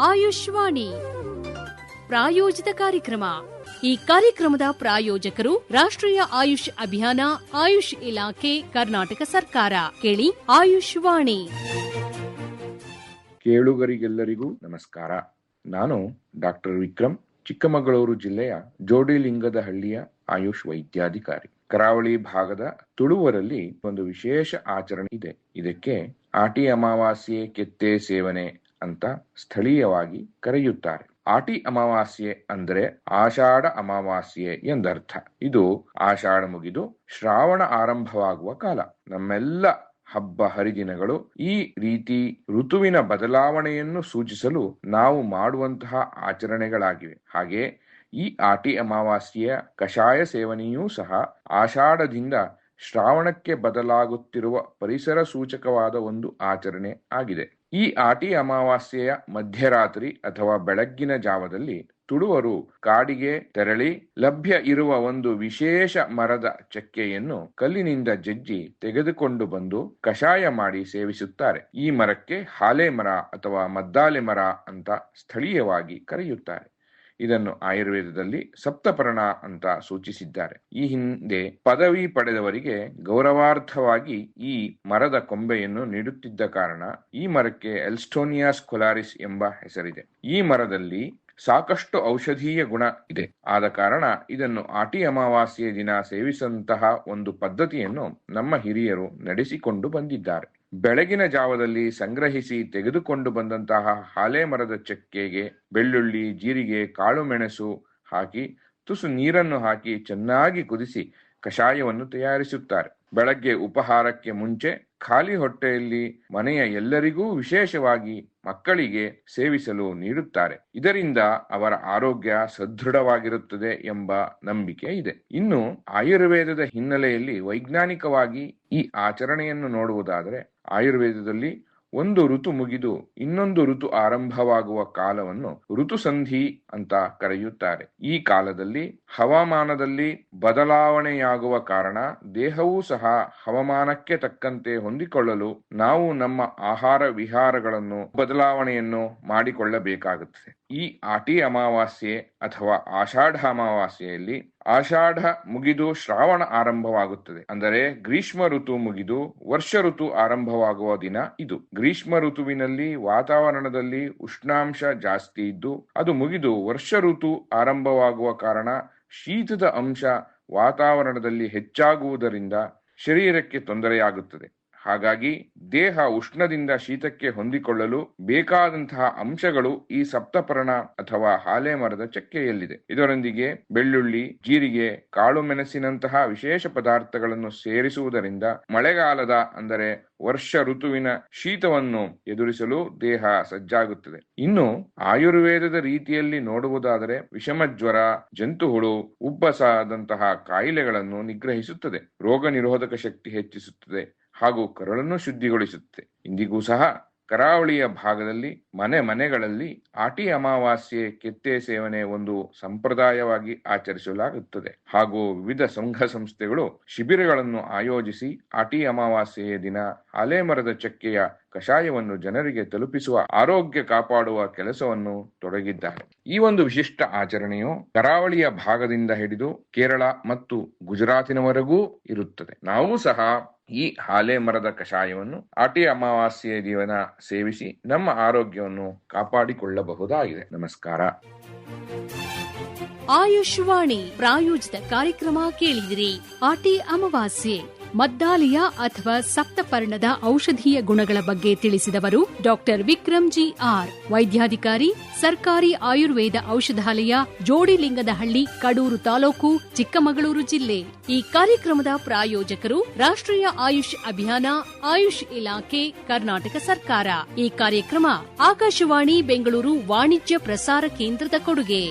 ಆಯುಷ್ವಾಣಿ ಪ್ರಾಯೋಜಿತ ಕಾರ್ಯಕ್ರಮ. ಈ ಕಾರ್ಯಕ್ರಮದ ಪ್ರಾಯೋಜಕರು ರಾಷ್ಟ್ರೀಯ ಆಯುಷ್ ಅಭಿಯಾನ, ಆಯುಷ್ ಇಲಾಖೆ, ಕರ್ನಾಟಕ ಸರ್ಕಾರ. ಕೇಳಿ ಆಯುಷ್ವಾಣಿ. ಕೇಳುಗರಿಗೆಲ್ಲರಿಗೂ ನಮಸ್ಕಾರ. ನಾನು ಡಾಕ್ಟರ್ ವಿಕ್ರಮ್, ಚಿಕ್ಕಮಗಳೂರು ಜಿಲ್ಲೆಯ ಜೋಡಿಲಿಂಗದಹಳ್ಳಿಯ ಆಯುಷ್ ವೈದ್ಯಾಧಿಕಾರಿ. ಕರಾವಳಿ ಭಾಗದ ತುಳುವರಲ್ಲಿ ಒಂದು ವಿಶೇಷ ಆಚರಣೆ ಇದೆ. ಇದಕ್ಕೆ ಆಟಿ ಅಮಾವಾಸ್ಯೆ ಕೆತ್ತೆ ಸೇವನೆ ಅಂತ ಸ್ಥಳೀಯವಾಗಿ ಕರೆಯುತ್ತಾರೆ. ಆಟಿ ಅಮಾವಾಸ್ಯೆ ಅಂದರೆ ಆಷಾಢ ಅಮಾವಾಸ್ಯೆ ಎಂದರ್ಥ. ಇದು ಆಷಾಢ ಮುಗಿದು ಶ್ರಾವಣ ಆರಂಭವಾಗುವ ಕಾಲ. ನಮ್ಮೆಲ್ಲ ಹಬ್ಬ ಹರಿದಿನಗಳು ಈ ರೀತಿ ಋತುವಿನ ಬದಲಾವಣೆಯನ್ನು ಸೂಚಿಸಲು ನಾವು ಮಾಡುವಂತಹ ಆಚರಣೆಗಳಾಗಿವೆ. ಹಾಗೆ ಈ ಆಟಿ ಅಮಾವಾಸ್ಯೆಯ ಕಷಾಯ ಸೇವನೆಯೂ ಸಹ ಆಷಾಢದಿಂದ ಶ್ರಾವಣಕ್ಕೆ ಬದಲಾಗುತ್ತಿರುವ ಪರಿಸರ ಸೂಚಕವಾದ ಒಂದು ಆಚರಣೆ ಆಗಿದೆ. ಈ ಆಟಿ ಅಮಾವಾಸ್ಯೆಯ ಮಧ್ಯರಾತ್ರಿ ಅಥವಾ ಬೆಳಗ್ಗಿನ ಜಾವದಲ್ಲಿ ತುಳುವರು ಕಾಡಿಗೆ ತೆರಳಿ ಲಭ್ಯ ಇರುವ ಒಂದು ವಿಶೇಷ ಮರದ ಚಕ್ಕೆಯನ್ನು ಕಲ್ಲಿನಿಂದ ಜಜ್ಜಿ ತೆಗೆದುಕೊಂಡು ಬಂದು ಕಷಾಯ ಮಾಡಿ ಸೇವಿಸುತ್ತಾರೆ. ಈ ಮರಕ್ಕೆ ಹಾಲೆ ಮರ ಅಥವಾ ಮದ್ದಾಲೆ ಮರ ಅಂತ ಸ್ಥಳೀಯವಾಗಿ ಕರೆಯುತ್ತಾರೆ. ಇದನ್ನು ಆಯುರ್ವೇದದಲ್ಲಿ ಸಪ್ತಪರ್ಣ ಅಂತ ಸೂಚಿಸಿದ್ದಾರೆ. ಈ ಹಿಂದೆ ಪದವಿ ಪಡೆದವರಿಗೆ ಗೌರವಾರ್ಥವಾಗಿ ಈ ಮರದ ಕೊಂಬೆಯನ್ನು ನೀಡುತ್ತಿದ್ದ ಕಾರಣ ಈ ಮರಕ್ಕೆ ಎಲ್ಸ್ಟೋನಿಯಾ ಸ್ಕೊಲಾರಿಸ್ ಎಂಬ ಹೆಸರಿದೆ. ಈ ಮರದಲ್ಲಿ ಸಾಕಷ್ಟು ಔಷಧೀಯ ಗುಣ ಇದೆ. ಆದ ಕಾರಣ ಇದನ್ನು ಆಟಿ ಅಮಾವಾಸ್ಯೆ ದಿನ ಸೇವಿಸಂತಹ ಒಂದು ಪದ್ಧತಿಯನ್ನು ನಮ್ಮ ಹಿರಿಯರು ನಡೆಸಿಕೊಂಡು ಬಂದಿದ್ದಾರೆ. ಬೆಳಗಿನ ಜಾವದಲ್ಲಿ ಸಂಗ್ರಹಿಸಿ ತೆಗೆದುಕೊಂಡು ಬಂದಂತಹ ಹಾಲೆ ಮರದ ಚಕ್ಕೆಗೆ ಬೆಳ್ಳುಳ್ಳಿ, ಜೀರಿಗೆ, ಕಾಳು ಮೆಣಸು ಹಾಕಿ ತುಸು ನೀರನ್ನು ಹಾಕಿ ಚೆನ್ನಾಗಿ ಕುದಿಸಿ ಕಷಾಯವನ್ನು ತಯಾರಿಸುತ್ತಾರೆ. ಬೆಳಗ್ಗೆ ಉಪಹಾರಕ್ಕೆ ಮುಂಚೆ ಖಾಲಿ ಹೊಟ್ಟೆಯಲ್ಲಿ ಮನೆಯ ಎಲ್ಲರಿಗೂ, ವಿಶೇಷವಾಗಿ ಮಕ್ಕಳಿಗೆ ಸೇವಿಸಲು ನೀಡುತ್ತಾರೆ. ಇದರಿಂದ ಅವರ ಆರೋಗ್ಯ ಸದೃಢವಾಗಿರುತ್ತದೆ ಎಂಬ ನಂಬಿಕೆ ಇದೆ. ಇನ್ನು ಆಯುರ್ವೇದದ ಹಿನ್ನೆಲೆಯಲ್ಲಿ ವೈಜ್ಞಾನಿಕವಾಗಿ ಈ ಆಚರಣೆಯನ್ನು ನೋಡುವುದಾದರೆ, ಆಯುರ್ವೇದದಲ್ಲಿ ಒಂದು ಋತು ಮುಗಿದು ಇನ್ನೊಂದು ಋತು ಆರಂಭವಾಗುವ ಕಾಲವನ್ನು ಋತುಸಂಧಿ ಅಂತ ಕರೆಯುತ್ತಾರೆ. ಈ ಕಾಲದಲ್ಲಿ ಹವಾಮಾನದಲ್ಲಿ ಬದಲಾವಣೆಯಾಗುವ ಕಾರಣ ದೇಹವೂ ಸಹ ಹವಾಮಾನಕ್ಕೆ ತಕ್ಕಂತೆ ಹೊಂದಿಕೊಳ್ಳಲು ನಾವು ನಮ್ಮ ಆಹಾರ ವಿಹಾರಗಳನ್ನು ಬದಲಾವಣೆಯನ್ನು ಮಾಡಿಕೊಳ್ಳಬೇಕಾಗುತ್ತದೆ. ಈ ಆಟಿ ಅಮಾವಾಸ್ಯೆ ಅಥವಾ ಆಷಾಢ ಅಮಾವಾಸ್ಯೆಯಲ್ಲಿ ಆಷಾಢ ಮುಗಿದು ಶ್ರಾವಣ ಆರಂಭವಾಗುತ್ತದೆ. ಅಂದರೆ ಗ್ರೀಷ್ಮ ಋತು ಮುಗಿದು ವರ್ಷ ಋತು ಆರಂಭವಾಗುವ ದಿನ ಇದು. ಗ್ರೀಷ್ಮ ಋತುವಿನಲ್ಲಿ ವಾತಾವರಣದಲ್ಲಿ ಉಷ್ಣಾಂಶ ಜಾಸ್ತಿ ಇದ್ದು ಅದು ಮುಗಿದು ವರ್ಷ ಋತು ಆರಂಭವಾಗುವ ಕಾರಣ ಶೀತದ ಅಂಶ ವಾತಾವರಣದಲ್ಲಿ ಹೆಚ್ಚಾಗುವುದರಿಂದ ಶರೀರಕ್ಕೆ ತೊಂದರೆಯಾಗುತ್ತದೆ. ಹಾಗಾಗಿ ದೇಹ ಉಷ್ಣದಿಂದ ಶೀತಕ್ಕೆ ಹೊಂದಿಕೊಳ್ಳಲು ಬೇಕಾದಂತಹ ಅಂಶಗಳು ಈ ಸಪ್ತಪರ್ಣ ಅಥವಾ ಹಾಲೆ ಮರದ ಚಕ್ಕೆಯಲ್ಲಿದೆ. ಇದರೊಂದಿಗೆ ಬೆಳ್ಳುಳ್ಳಿ, ಜೀರಿಗೆ, ಕಾಳು ಮೆಣಸಿನಂತಹ ವಿಶೇಷ ಪದಾರ್ಥಗಳನ್ನು ಸೇರಿಸುವುದರಿಂದ ಮಳೆಗಾಲದ ಅಂದರೆ ವರ್ಷ ಋತುವಿನ ಶೀತವನ್ನು ಎದುರಿಸಲು ದೇಹ ಸಜ್ಜಾಗುತ್ತದೆ. ಇನ್ನು ಆಯುರ್ವೇದದ ರೀತಿಯಲ್ಲಿ ನೋಡುವುದಾದರೆ ವಿಷಮ ಜ್ವರ, ಜಂತುಹುಳು, ಉಬ್ಬಸದಂತಹ ಕಾಯಿಲೆಗಳನ್ನು ನಿಗ್ರಹಿಸುತ್ತದೆ, ರೋಗ ನಿರೋಧಕ ಶಕ್ತಿ ಹೆಚ್ಚಿಸುತ್ತದೆ ಹಾಗೂ ಕರುಳನ್ನು ಶುದ್ಧಿಗೊಳಿಸುತ್ತದೆ. ಇಂದಿಗೂ ಸಹ ಕರಾವಳಿಯ ಭಾಗದಲ್ಲಿ ಮನೆಗಳಲ್ಲಿ ಆಟಿ ಅಮಾವಾಸ್ಯೆ ಕೆತ್ತೆ ಸೇವನೆ ಒಂದು ಸಂಪ್ರದಾಯವಾಗಿ ಆಚರಿಸಲಾಗುತ್ತದೆ. ಹಾಗೂ ವಿವಿಧ ಸಂಘ ಸಂಸ್ಥೆಗಳು ಶಿಬಿರಗಳನ್ನು ಆಯೋಜಿಸಿ ಆಟಿ ಅಮಾವಾಸ್ಯೆಯ ದಿನ ಆಲೆ ಮರದ ಚಕ್ಕೆಯ ಕಷಾಯವನ್ನು ಜನರಿಗೆ ತಲುಪಿಸುವ, ಆರೋಗ್ಯ ಕಾಪಾಡುವ ಕೆಲಸವನ್ನು ತೊಡಗಿದ್ದಾರೆ. ಈ ಒಂದು ವಿಶಿಷ್ಟ ಆಚರಣೆಯು ಕರಾವಳಿಯ ಭಾಗದಿಂದ ಹಿಡಿದು ಕೇರಳ ಮತ್ತು ಗುಜರಾತಿನವರೆಗೂ ಇರುತ್ತದೆ. ನಾವು ಸಹ ಈ ಹಾಲೆ ಮರದ ಕಷಾಯವನ್ನು ಆಟಿ ಅಮಾವಾಸ್ಯೆಯ ದಿನ ಸೇವಿಸಿ ನಮ್ಮ ಆರೋಗ್ಯವನ್ನು ಕಾಪಾಡಿಕೊಳ್ಳಬಹುದಾಗಿದೆ. ನಮಸ್ಕಾರ. ಆಯುಷ್ವಾಣಿ ಪ್ರಾಯೋಜಿತ ಕಾರ್ಯಕ್ರಮ ಕೇಳಿದಿರಿ. ಆಟಿ ಅಮಾವಾಸ್ಯೆ, ಮದ್ದಾಲಿಯ ಅಥವಾ ಸಪ್ತಪರ್ಣದ ಔಷಧೀಯ ಗುಣಗಳ ಬಗ್ಗೆ ತಿಳಿಸಿದವರು ಡಾಕ್ಟರ್ ವಿಕ್ರಮ್ ಜಿ.ಆರ್., ವೈದ್ಯಾಧಿಕಾರಿ, ಸರ್ಕಾರಿ ಆಯುರ್ವೇದ ಔಷಧಾಲಯ, ಜೋಡಿಲಿಂಗದಹಳ್ಳಿ, ಕಡೂರು ತಾಲೂಕು, ಚಿಕ್ಕಮಗಳೂರು ಜಿಲ್ಲೆ. ಈ ಕಾರ್ಯಕ್ರಮದ ಪ್ರಾಯೋಜಕರು ರಾಷ್ಟ್ರೀಯ ಆಯುಷ್ ಅಭಿಯಾನ, ಆಯುಷ್ ಇಲಾಖೆ, ಕರ್ನಾಟಕ ಸರ್ಕಾರ. ಈ ಕಾರ್ಯಕ್ರಮ ಆಕಾಶವಾಣಿ ಬೆಂಗಳೂರು ವಾಣಿಜ್ಯ ಪ್ರಸಾರ ಕೇಂದ್ರದ ಕೊಡುಗೆ.